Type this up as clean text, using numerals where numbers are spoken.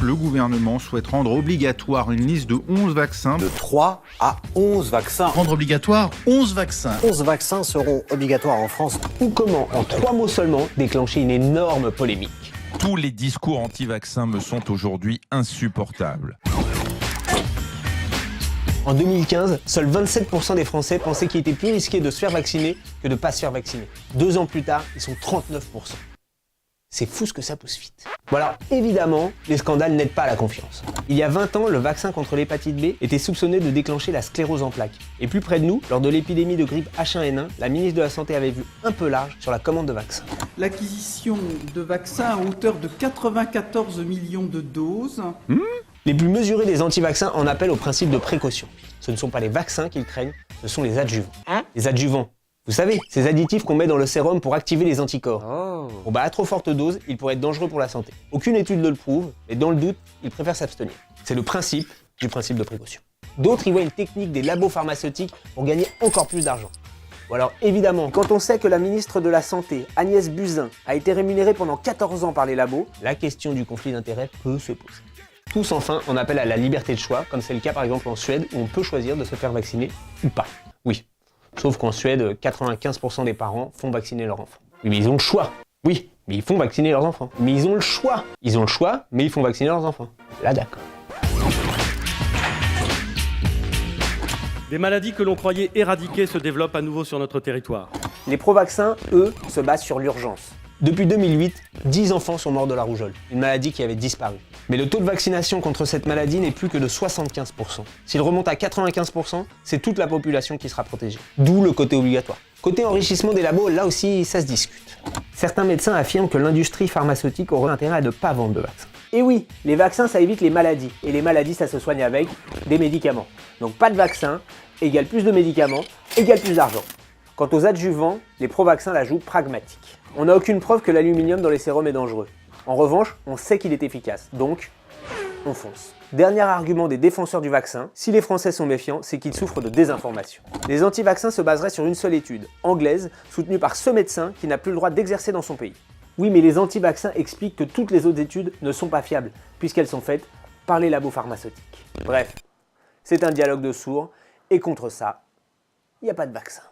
le gouvernement souhaite rendre obligatoire une liste de 11 vaccins. De 3 à 11 vaccins. Rendre obligatoire 11 vaccins. 11 vaccins seront obligatoires en France. Ou comment, en 3 mots seulement, déclencher une énorme polémique. Tous les discours anti-vaccins me sont aujourd'hui insupportables. En 2015, seuls 27% des Français pensaient qu'il était plus risqué de se faire vacciner que de ne pas se faire vacciner. 2 ans plus tard, ils sont 39%. C'est fou ce que ça pousse vite. Bon alors, évidemment, les scandales n'aident pas à la confiance. Il y a 20 ans, le vaccin contre l'hépatite B était soupçonné de déclencher la sclérose en plaques. Et plus près de nous, lors de l'épidémie de grippe H1N1, la ministre de la Santé avait vu un peu large sur la commande de vaccins. L'acquisition de vaccins à hauteur de 94 millions de doses. Les plus mesurés des anti-vaccins en appellent au principe de précaution. Ce ne sont pas les vaccins qu'ils craignent, ce sont les adjuvants. Les adjuvants, vous savez, ces additifs qu'on met dans le sérum pour activer les anticorps. Bon bah à trop forte dose, ils pourraient être dangereux pour la santé. Aucune étude ne le prouve, et dans le doute, ils préfèrent s'abstenir. C'est le principe du principe de précaution. D'autres y voient une technique des labos pharmaceutiques pour gagner encore plus d'argent. Bon alors évidemment, quand on sait que la ministre de la Santé, Agnès Buzyn, a été rémunérée pendant 14 ans par les labos, la question du conflit d'intérêts peut se poser. Tous enfin en appellent à la liberté de choix, comme c'est le cas par exemple en Suède où on peut choisir de se faire vacciner ou pas. Oui, sauf qu'en Suède, 95% des parents font vacciner leurs enfants. Oui, mais ils ont le choix. Oui, mais ils font vacciner leurs enfants. Mais ils ont le choix. Ils ont le choix, mais ils font vacciner leurs enfants. Là d'accord. Des maladies que l'on croyait éradiquées se développent à nouveau sur notre territoire. Les pro-vaccins, eux, se basent sur l'urgence. Depuis 2008, 10 enfants sont morts de la rougeole, une maladie qui avait disparu. Mais le taux de vaccination contre cette maladie n'est plus que de 75%. S'il remonte à 95%, c'est toute la population qui sera protégée. D'où le côté obligatoire. Côté enrichissement des labos, là aussi, ça se discute. Certains médecins affirment que l'industrie pharmaceutique aurait intérêt à ne pas vendre de vaccins. Et oui, les vaccins, ça évite les maladies. Et les maladies, ça se soigne avec des médicaments. Donc pas de vaccin égale plus de médicaments, égale plus d'argent. Quant aux adjuvants, les pro-vaccins la jouent pragmatique. On n'a aucune preuve que l'aluminium dans les sérums est dangereux. En revanche, on sait qu'il est efficace, donc on fonce. Dernier argument des défenseurs du vaccin, si les Français sont méfiants, c'est qu'ils souffrent de désinformation. Les anti-vaccins se baseraient sur une seule étude, anglaise, soutenue par ce médecin qui n'a plus le droit d'exercer dans son pays. Oui, mais les anti-vaccins expliquent que toutes les autres études ne sont pas fiables, puisqu'elles sont faites par les labos pharmaceutiques. Bref, c'est un dialogue de sourds, et contre ça, il n'y a pas de vaccin.